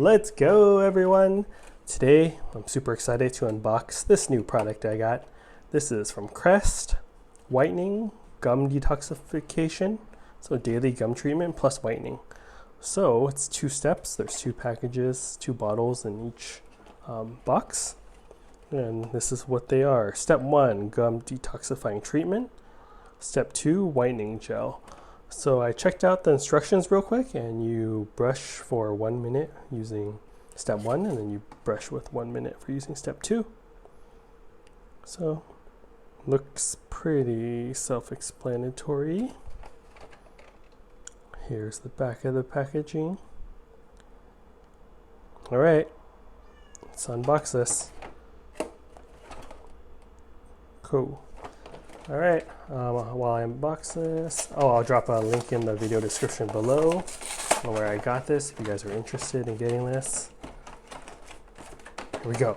Let's go, everyone. Today, I'm super excited to unbox this new product I got. This is from Crest, Whitening Gum Detoxification. So daily gum treatment plus whitening. So it's 2 steps. There's 2 packages, 2 bottles in each box. And this is what they are. Step 1, gum detoxifying treatment. Step 2, whitening gel. So I checked out the instructions real quick, and you brush for 1 minute using step 1, and then you brush with 1 minute for using step 2. So looks pretty self-explanatory. Here's the back of the packaging. All right, let's unbox this. Cool. All right, while I unbox this, I'll drop a link in the video description below on where I got this if you guys are interested in getting this. Here we go.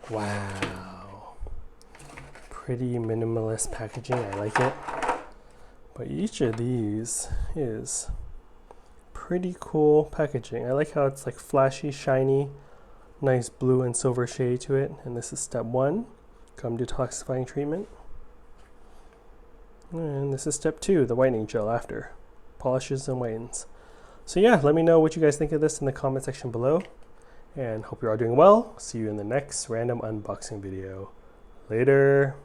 Wow. Pretty minimalist packaging, I like it. But each of these is pretty cool packaging. I like how it's like flashy, shiny, nice blue and silver shade to it. And this is step 1, gum detoxifying treatment. And this is step 2, the whitening gel after. Polishes and whitens. So yeah, let me know what you guys think of this in the comment section below. And hope you're all doing well. See you in the next random unboxing video. Later.